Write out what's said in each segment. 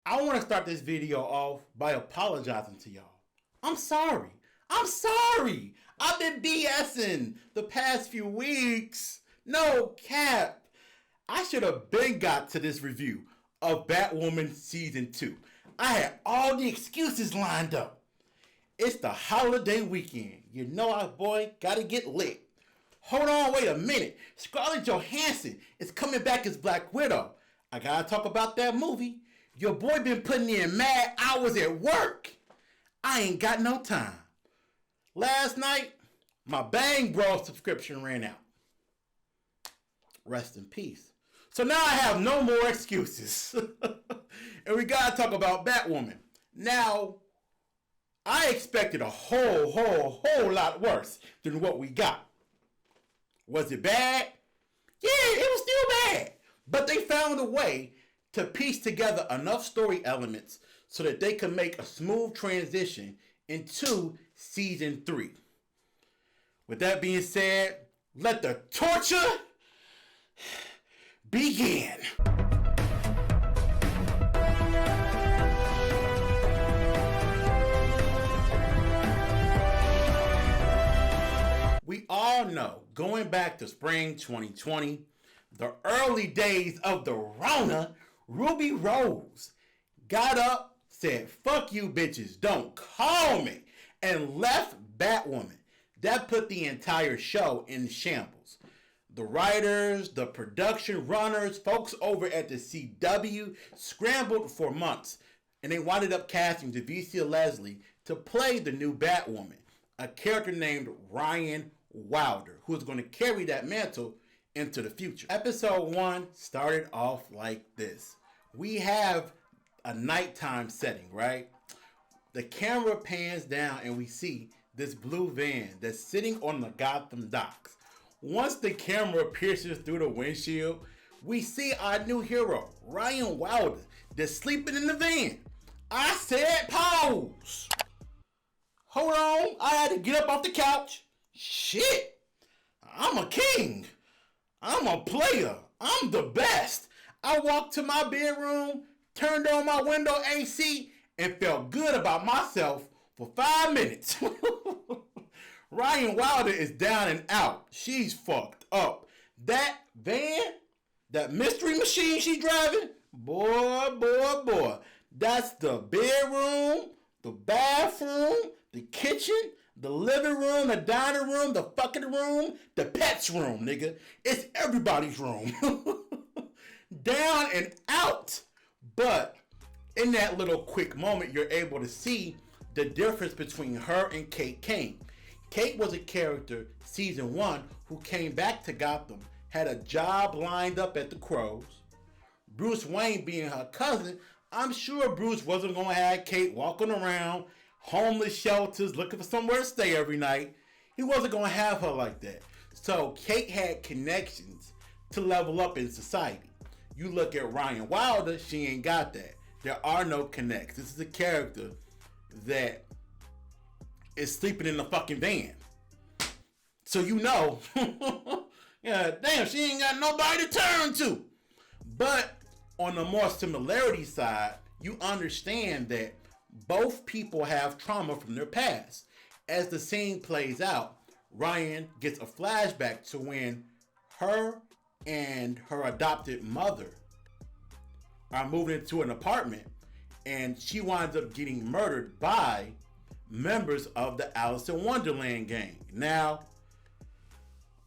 I want to start this video off by apologizing to y'all. I'm sorry. I've been BSing the past few weeks. No cap. I should have been got to this review of Batwoman Season 2. I had all the excuses lined up. It's the holiday weekend. You know our boy gotta get lit. Hold on, wait a minute. Scarlett Johansson is coming back as Black Widow. I gotta talk about that movie. Your boy been putting in mad hours at work. I ain't got no time. Last night, my Bang Bros subscription ran out. Rest in peace. So now I have no more excuses. And we gotta talk about Batwoman. Now, I expected a whole lot worse than what we got. Was it bad? Yeah, it was still bad. But they found a way to piece together enough story elements so that they could make a smooth transition into Season 3. With that being said, let the torture begin. We all know, going back to spring 2020, the early days of the Rona, Ruby Rose got up, said, "Fuck you bitches, don't call me," and left Batwoman. That put the entire show in shambles. The writers, the production runners, folks over at the CW scrambled for months, and they wound up casting Vibez Leslie to play the new Batwoman, a character named Ryan Wilder, who is going to carry that mantle into the future. Episode 1 started off like this. We have a nighttime setting, right? The camera pans down and we see this blue van that's sitting on the Gotham docks. Once the camera pierces through the windshield, we see our new hero, Ryan Wilder, that's sleeping in the van. I said pause. Hold on, I had to get up off the couch. Shit, I'm a king. I'm a player. I'm the best. I walked to my bedroom, turned on my window AC, and felt good about myself for 5 minutes. Ryan Wilder is down and out. She's fucked up. That van, that mystery machine she driving, boy. That's the bedroom, the bathroom, the kitchen, the living room, the dining room, the fucking room, the pet's room, nigga. It's everybody's room. Down and out. But in that little quick moment, you're able to see the difference between her and Kate Kane. Kate was a character, Season 1, who came back to Gotham, had a job lined up at the Crows. Bruce Wayne being her cousin, I'm sure Bruce wasn't going to have Kate walking around homeless shelters looking for somewhere to stay every night. He wasn't going to have her like that. So Kate had connections to level up in society. You look at Ryan Wilder, she ain't got that. There are no connects. This is a character that is sleeping in the fucking van. So you know, yeah, damn, she ain't got nobody to turn to. But on the more similarity side, you understand that both people have trauma from their past. As the scene plays out, Ryan gets a flashback to when her and her adopted mother are moving into an apartment, and she winds up getting murdered by members of the Alice in Wonderland gang. Now,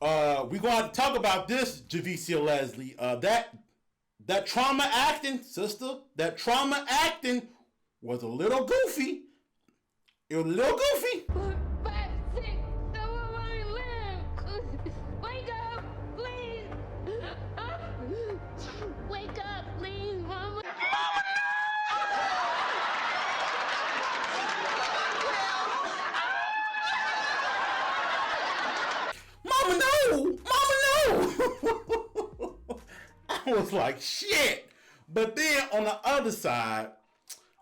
we're going to have to talk about this, Vibez Leslie. That trauma acting, sister, that trauma acting was a little goofy. It was a little goofy. 4, 5, 6, 7, 8, wake up, please. Wake up, please, Mama. Mama, no! I was like, shit. But then on the other side,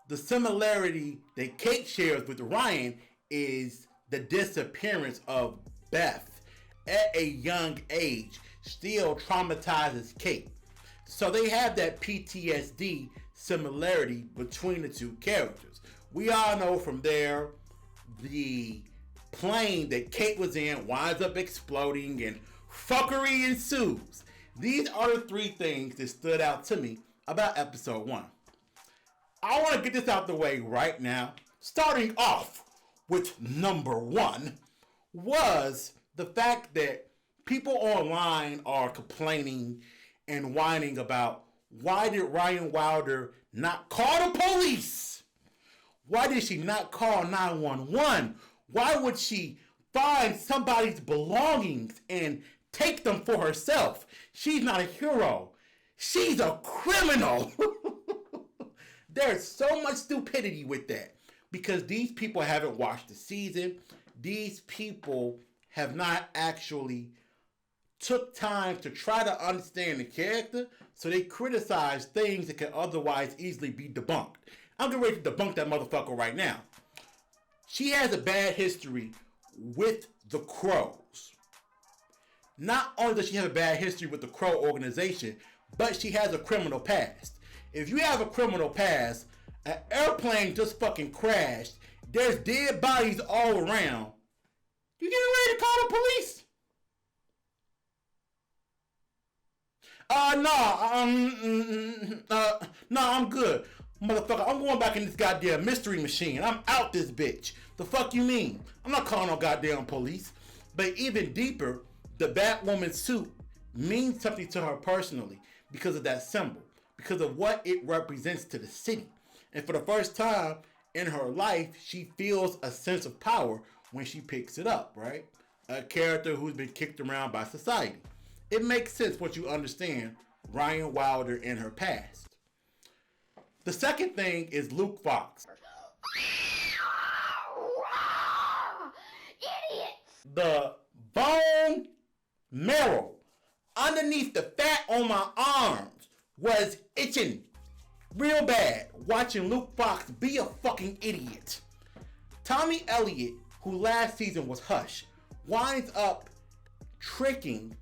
the similarity that Kate shares with Ryan is the disappearance of Beth at a young age still traumatizes Kate. So they have that PTSD similarity between the two characters. We all know from there the plane that Kate was in winds up exploding and fuckery ensues. These are the three things that stood out to me about episode 1. I want to get this out the way right now. Starting off with number 1 was the fact that people online are complaining and whining about, why did Ryan Wilder not call the police? Why did she not call 911? Why would she find somebody's belongings and take them for herself? She's not a hero. She's a criminal. There's so much stupidity with that because these people haven't watched the season. These people have not actually took time to try to understand the character, so they criticize things that can otherwise easily be debunked. I'm getting ready to debunk that motherfucker right now. She has a bad history with the Crows. Not only does she have a bad history with the Crow organization, but she has a criminal past. If you have a criminal past, an airplane just fucking crashed, there's dead bodies all around, you getting ready to call the police? No, I'm good. Motherfucker, I'm going back in this goddamn mystery machine. I'm out this bitch. The fuck you mean? I'm not calling no goddamn police. But even deeper, the Batwoman suit means something to her personally because of that symbol, because of what it represents to the city. And for the first time in her life, she feels a sense of power when she picks it up, right? A character who's been kicked around by society. It makes sense once you understand Ryan Wilder and her past. The second thing is Luke Fox. Idiots! The bone marrow underneath the fat on my arms was itching real bad watching Luke Fox be a fucking idiot. Tommy Elliott, who last season was Hush, winds up tricking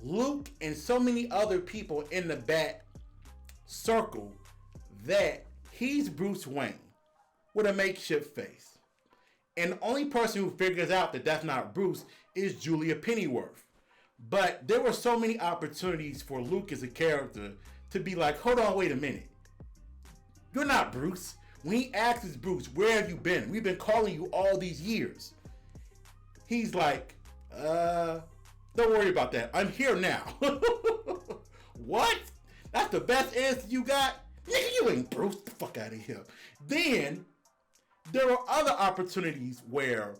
Luke and so many other people in the Bat circle that he's Bruce Wayne with a makeshift face. And the only person who figures out that that's not Bruce is Julia Pennyworth. But there were so many opportunities for Luke as a character to be like, hold on, wait a minute. You're not Bruce. When he asks Bruce, where have you been? We've been calling you all these years. He's like, don't worry about that. I'm here now. What? That's the best answer you got? Nigga, you ain't Bruce. Get the fuck out of here. Then, there are other opportunities where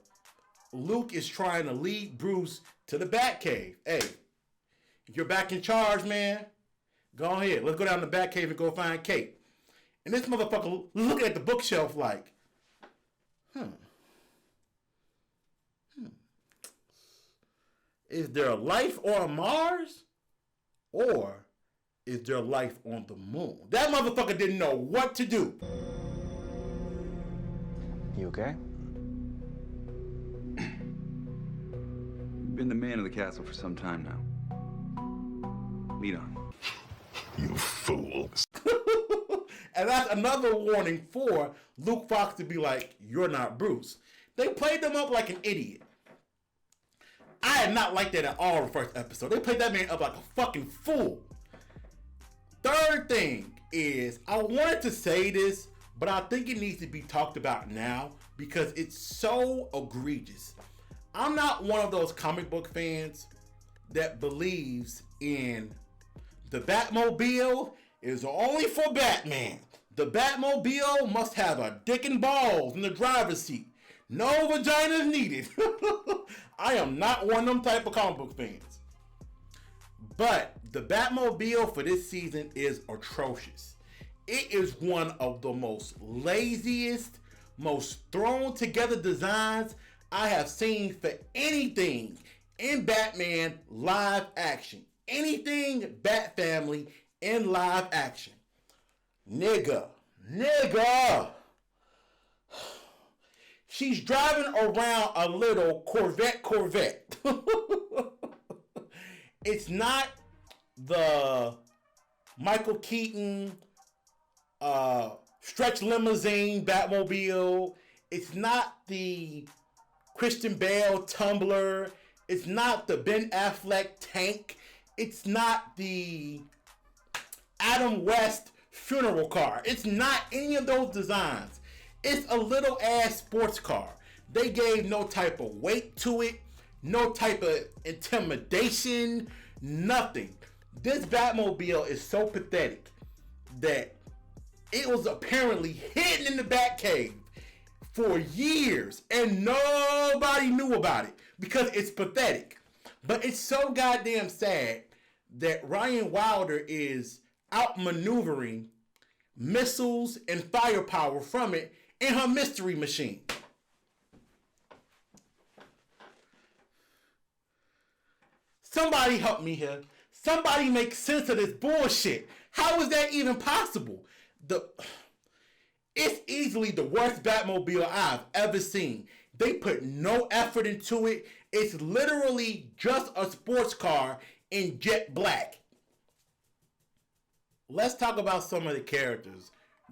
Luke is trying to lead Bruce to the Batcave. Hey, you're back in charge, man. Go ahead. Let's go down to the Batcave and go find Kate. And this motherfucker looking at the bookshelf like, is there a life on Mars? Or is there life on the moon? That motherfucker didn't know what to do. You okay? You've been the man of the castle for some time now. Lead on. You fool. And that's another warning for Luke Fox to be like, you're not Bruce. They played them up like an idiot. I had not liked that at all the first episode. They played that man up like a fucking fool. Third thing is, I wanted to say this, but I think it needs to be talked about now because it's so egregious. I'm not one of those comic book fans that believes in the Batmobile is only for Batman. The Batmobile must have a dick and balls in the driver's seat. No vaginas needed. I am not one of them type of comic book fans. But the Batmobile for this season is atrocious. It is one of the most laziest, most thrown together designs I have seen for anything in Batman live action. Anything Bat Family in live action. Nigga. She's driving around a little Corvette Corvette. It's not the Michael Keaton stretch limousine Batmobile. It's not the Christian Bale tumbler. It's not the Ben Affleck tank. It's not the Adam West funeral car. It's not any of those designs. It's a little ass sports car. They gave no type of weight to it, no type of intimidation, nothing. This Batmobile is so pathetic that it was apparently hidden in the Batcave for years and nobody knew about it because it's pathetic. But it's so goddamn sad that Ryan Wilder is outmaneuvering missiles and firepower from it in her mystery machine. Somebody help me here. Somebody make sense of this bullshit. How is that even possible? It's easily the worst Batmobile I've ever seen. They put no effort into it. It's literally just a sports car in jet black. Let's talk about some of the characters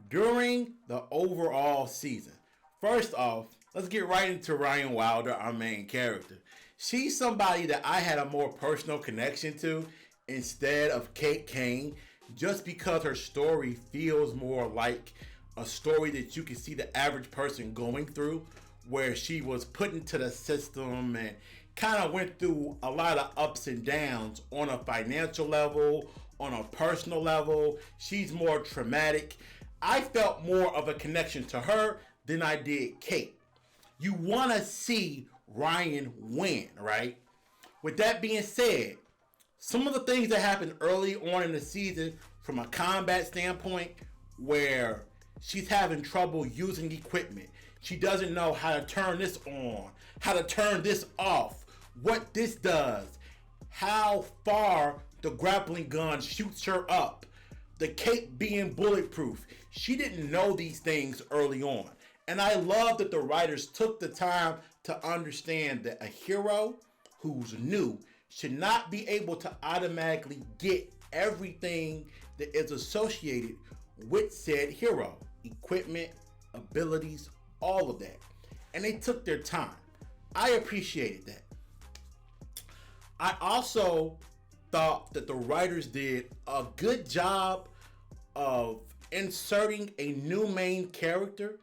during the overall season. First off, let's get right into Ryan Wilder, our main character. She's somebody that I had a more personal connection to instead of Kate Kane, just because her story feels more like a story that you can see the average person going through, where she was put into the system and kind of went through a lot of ups and downs on a financial level, on a personal level. She's more traumatic. I felt more of a connection to her than I did Kate. You want to see Ryan win, right? With that being said, some of the things that happened early on in the season from a combat standpoint, where she's having trouble using equipment. She doesn't know how to turn this on, how to turn this off, what this does, how far the grappling gun shoots her up, the cape being bulletproof. She didn't know these things early on. And I love that the writers took the time to understand that a hero who's new should not be able to automatically get everything that is associated with said hero. Equipment, abilities, all of that. And they took their time. I appreciated that. I also thought that the writers did a good job of inserting a new main character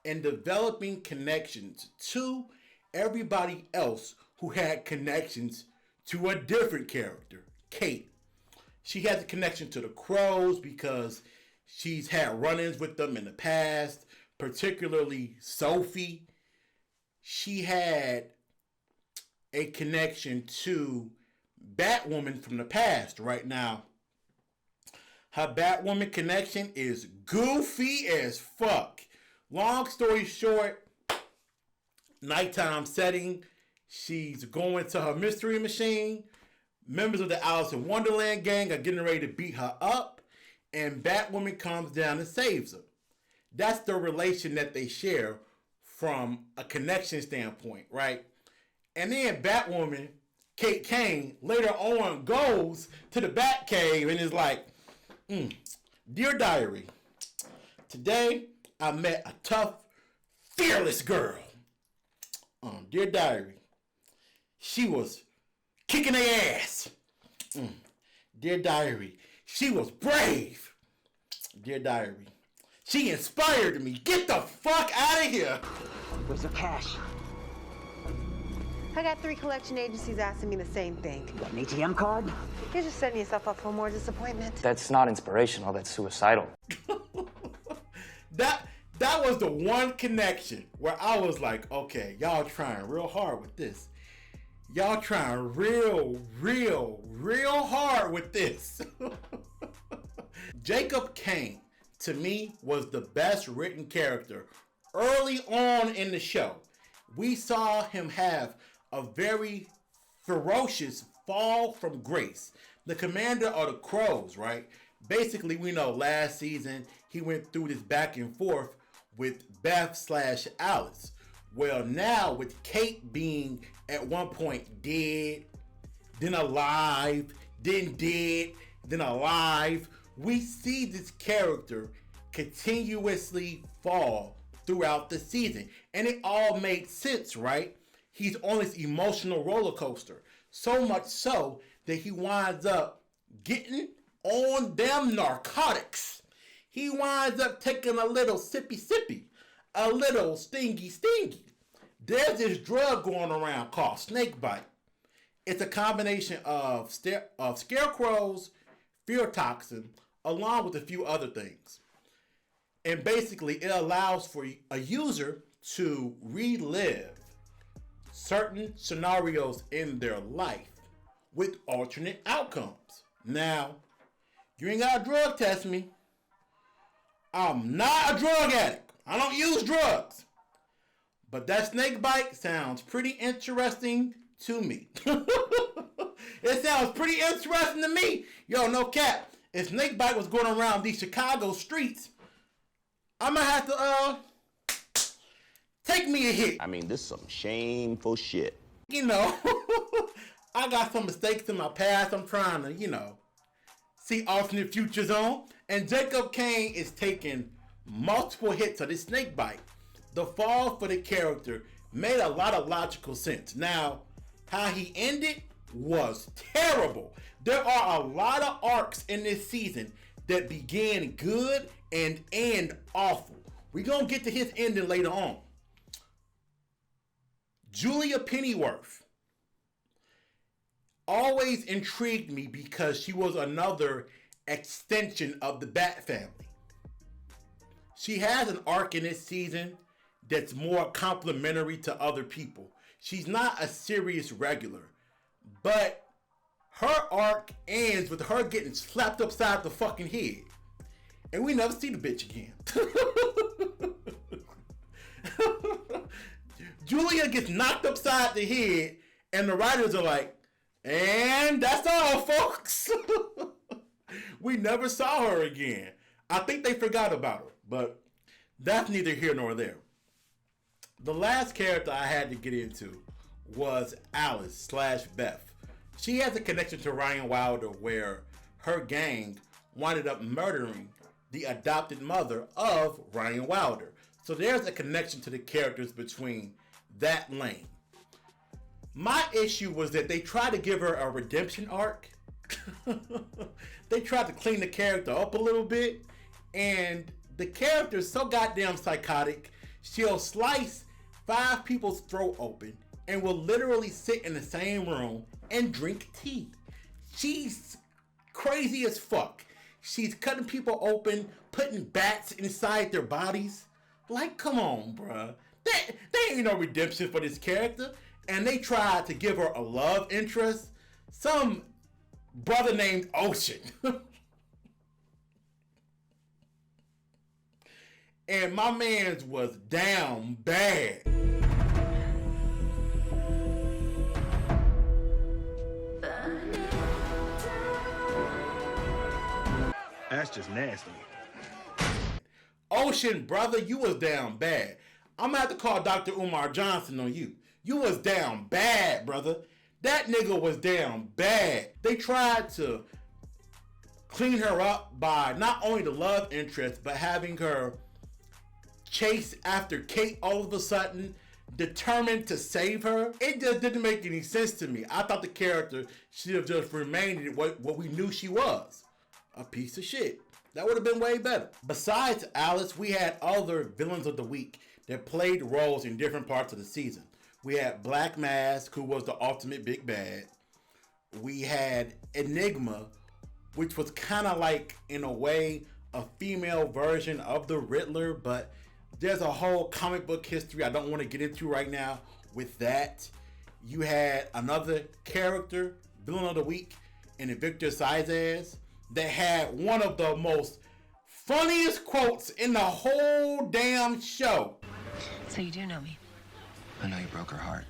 and developing connections to everybody else who had connections to a different character, Kate. She has a connection to the Crows because she's had run-ins with them in the past, particularly Sophie. She had a connection to Batwoman from the past. Right now, her Batwoman connection is goofy as fuck. Long story short, nighttime setting, she's going to her mystery machine. Members of the Alice in Wonderland gang are getting ready to beat her up, and Batwoman comes down and saves her. That's the relation that they share from a connection standpoint, right? And then Batwoman, Kate Kane, later on goes to the Batcave and is like, Dear Diary, today I met a tough, fearless girl. Dear Diary, she was kicking their ass. Dear Diary, she was brave. Dear Diary, she inspired me. Get the fuck out of here. Where's the cash? I got 3 collection agencies asking me the same thing. You got an ATM card? You're just setting yourself up for more disappointment. That's not inspirational, that's suicidal. That was the one connection where I was like, okay, y'all trying real hard with this. Y'all trying real hard with this. Jacob Kane, to me, was the best written character early on in the show. We saw him have a very ferocious fall from grace. The commander of the Crows, right? Basically, we know last season he went through this back and forth with Beth/Alice. Well, now with Kate being at one point dead, then alive, then dead, then alive, we see this character continuously fall throughout the season. And it all made sense, right? He's on this emotional roller coaster. So much so that he winds up getting on them narcotics. He winds up taking a little sippy, a little stingy. There's this drug going around called snakebite. It's a combination of scarecrows, fear toxin, along with a few other things. And basically, it allows for a user to relive certain scenarios in their life with alternate outcomes. Now, you ain't gotta drug test me. I'm not a drug addict. I don't use drugs. But that snake bite sounds pretty interesting to me. It sounds pretty interesting to me. Yo, no cap. If snake bite was going around these Chicago streets, I'm gonna have to take me a hit. I mean, this is some shameful shit. You know, I got some mistakes in my past I'm trying to, see alternate futures on. And Jacob Kane is taking multiple hits of this snake bite. The fall for the character made a lot of logical sense. Now, how he ended was terrible. There are a lot of arcs in this season that began good and end awful. We're going to get to his ending later on. Julia Pennyworth always intrigued me because she was another extension of the Bat family. She has an arc in this season that's more complimentary to other people. She's not a serious regular, but her arc ends with her getting slapped upside the fucking head. And we never see the bitch again. Julia gets knocked upside the head, and the writers are like, and that's all, folks. We never saw her again. I think they forgot about her, but that's neither here nor there. The last character I had to get into was Alice / Beth. She has a connection to Ryan Wilder where her gang winded up murdering the adopted mother of Ryan Wilder. So there's a connection to the characters between that lane. My issue was that they tried to give her a redemption arc. They tried to clean the character up a little bit, and the character is so goddamn psychotic. She'll slice 5 people's throat open and will literally sit in the same room and drink tea. She's crazy as fuck. She's cutting people open, putting bats inside their bodies. Like, come on, bruh. There ain't no redemption for this character. And they tried to give her a love interest. Some brother named Ocean. And my man's was down bad. That's just nasty. Ocean, brother, you was down bad. I'm gonna have to call Dr. Umar Johnson on you. You was down bad, brother. That nigga was down bad. They tried to clean her up by not only the love interest, but having her chase after Kate all of a sudden, determined to save her. It just didn't make any sense to me. I thought the character should have just remained what we knew she was. A piece of shit. That would have been way better. Besides Alice, we had other villains of the week that played roles in different parts of the season. We had Black Mask, who was the ultimate big bad. We had Enigma, which was kind of like, in a way, a female version of the Riddler, but there's a whole comic book history I don't want to get into right now with that. You had another character, villain of the week, in Victor Sizaz, that had one of the most funniest quotes in the whole damn show. So you do know me? I know you broke her heart.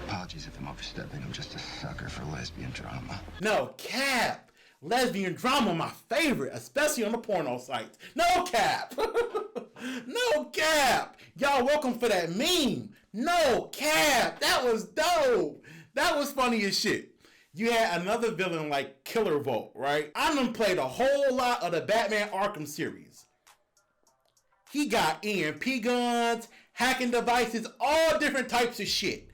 Apologies if I'm overstepping. I'm just a sucker for lesbian drama. No cap. Lesbian drama, my favorite, especially on the porno sites. No cap. No cap. Y'all welcome for that meme. No cap. That was dope. That was funny as shit. You had another villain like Killer Volt, right? I done played a whole lot of the Batman Arkham series. He got EMP guns, hacking devices, all different types of shit.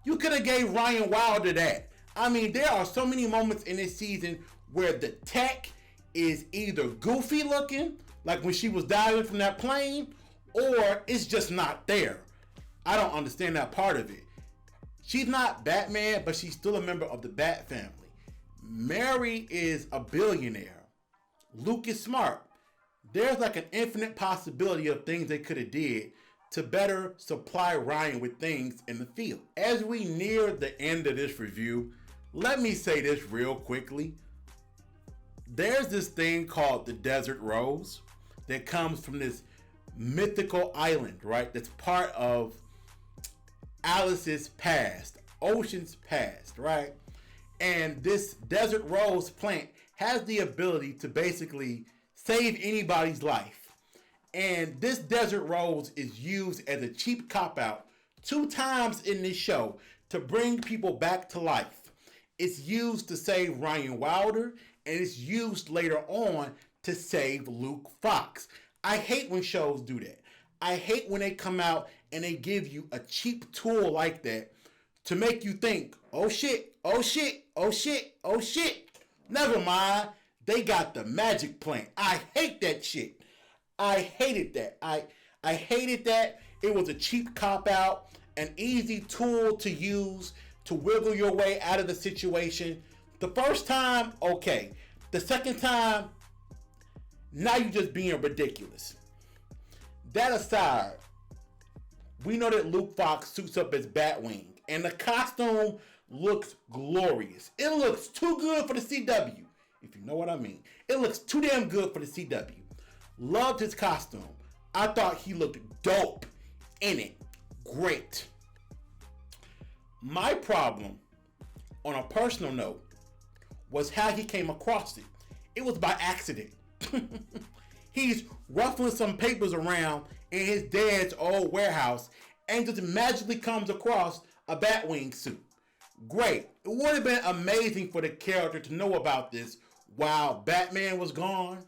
You could have gave Ryan Wilder that. I mean, there are so many moments in this season where the tech is either goofy looking, like when she was diving from that plane, or it's just not there. I don't understand that part of it. She's not Batman, but she's still a member of the Bat family. Mary is a billionaire. Luke is smart. There's like an infinite possibility of things they could have did to better supply Ryan with things in the field. As we near the end of this review, let me say this real quickly. There's this thing called the Desert Rose that comes from this mythical island, right? That's part of Alice's past, Ocean's past, right? And this Desert Rose plant has the ability to basically save anybody's life. And this Desert Rose is used as a cheap cop-out 2 times in this show to bring people back to life. It's used to save Ryan Wilder, and it's used later on to save Luke Fox. I hate when shows do that. I hate when they come out and they give you a cheap tool like that to make you think, oh shit, oh shit, oh shit, oh shit. Never mind, they got the magic plant. I hate that shit. I hated that. I hated that. It was a cheap cop-out, an easy tool to use to wiggle your way out of the situation. The first time, okay. The second time, now you're just being ridiculous. That aside, we know that Luke Fox suits up as Batwing, and the costume looks glorious. It looks too good for the CW, if you know what I mean. It looks too damn good for the CW. Loved his costume. I thought he looked dope in it. Great. My problem, on a personal note, was how he came across it. It was by accident. He's ruffling some papers around in his dad's old warehouse and just magically comes across a Batwing suit. Great. It would have been amazing for the character to know about this while Batman was gone.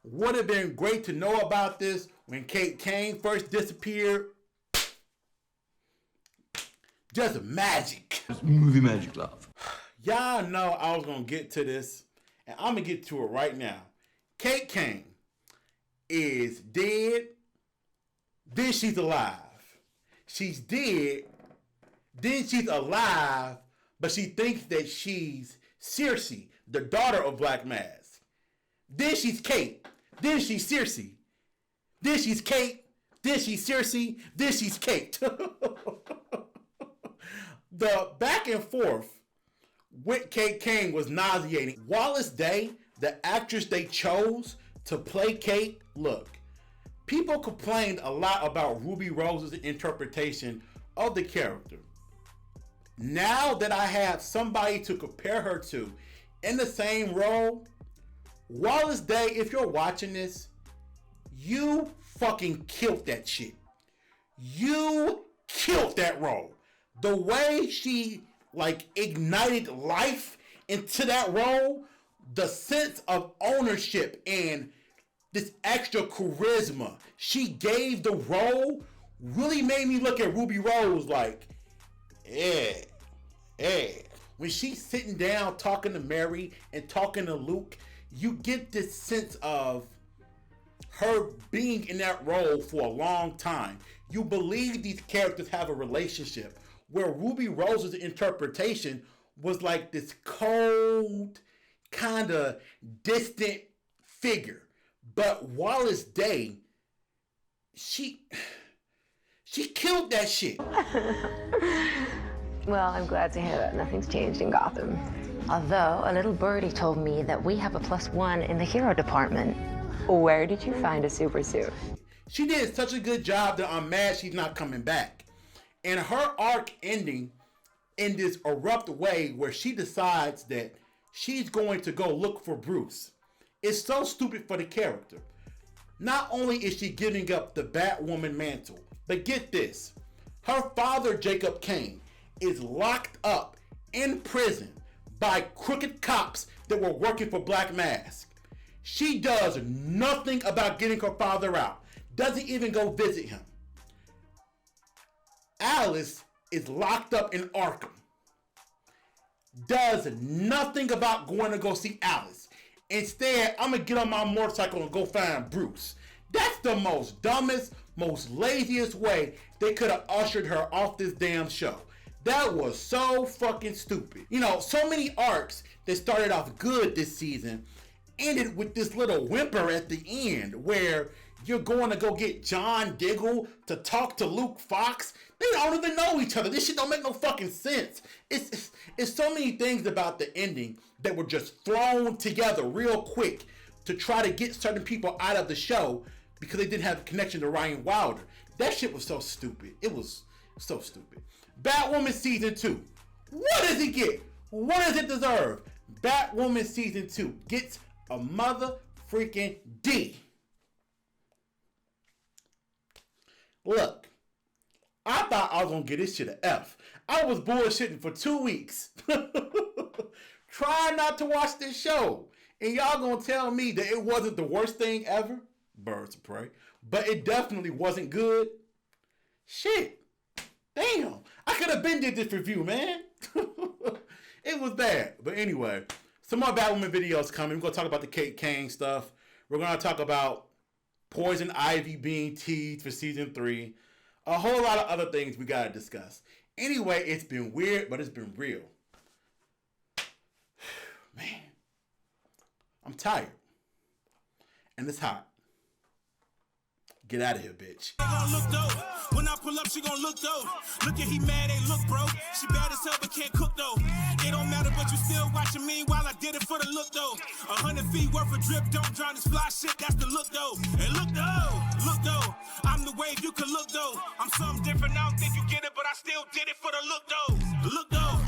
Would have been great to know about this when Kate Kane first disappeared. Just magic. It's movie magic, love. Y'all know I was going to get to this, and I'm going to get to it right now. Kate Kane is dead, then she's alive. She's dead, then she's alive, but she thinks that she's Circe, the daughter of Black Mask. Then she's Kate, then she's Circe, then she's Kate, then she's Circe, then she's Kate. The back and forth with Kate Kane was nauseating. Wallace Day, the actress they chose to play Kate, look, people complained a lot about Ruby Rose's interpretation of the character. Now that I have somebody to compare her to in the same role, Wallace Day, if you're watching this, you fucking killed that shit. You killed that role. The way she ignited life into that role, the sense of ownership and this extra charisma she gave the role really made me look at Ruby Rose like, yeah. When she's sitting down talking to Mary and talking to Luke, you get this sense of her being in that role for a long time. You believe these characters have a relationship, where Ruby Rose's interpretation was like this cold, kind of distant figure. But Wallace Day, she killed that shit. Well, I'm glad to hear that nothing's changed in Gotham. Although, a little birdie told me that we have a +1 in the hero department. Where did you find a super suit? She did such a good job that I'm mad she's not coming back. And her arc ending in this abrupt way where she decides that she's going to go look for Bruce is so stupid for the character. Not only is she giving up the Batwoman mantle, but get this. Her father, Jacob Kane, is locked up in prison by crooked cops that were working for Black Mask. She does nothing about getting her father out. Doesn't even go visit him. Alice is locked up in Arkham. Does nothing about going to go see Alice. Instead, I'm going to get on my motorcycle and go find Bruce. That's the most dumbest, most laziest way they could have ushered her off this damn show. That was so fucking stupid. You know, so many arcs that started off good this season ended with this little whimper at the end where you're going to go get John Diggle to talk to Luke Fox. They don't even know each other. This shit don't make no fucking sense. It's so many things about the ending that were just thrown together real quick to try to get certain people out of the show because they didn't have a connection to Ryan Wilder. That shit was so stupid. It was so stupid. Batwoman Season 2. What does it get? What does it deserve? Batwoman Season 2 gets a mother freaking D. Look, I thought I was going to get this shit an F. I was bullshitting for 2 weeks. Trying not to watch this show. And y'all going to tell me that it wasn't the worst thing ever? Birds of prey. But it definitely wasn't good. Shit. Damn. I could have been did this review, man. It was bad. But anyway, some more Batwoman videos coming. We're going to talk about the Kate Kane stuff. We're going to talk about Poison Ivy being teased for season 3. A whole lot of other things we got to discuss. Anyway, it's been weird, but it's been real. Man. I'm tired. And it's hot. Get out of here, bitch. When I pull up, she gon' look though. Look at he mad, ain't look, bro. She bad as hell, but can't cook though. It don't matter, but you still watching me while I did it for the look though. 100 feet worth of drip, don't drown this fly shit, that's the look though. And look though, I'm the wave, you can look though. I'm something different, I don't think you get it, but I still did it for the look though. Look though.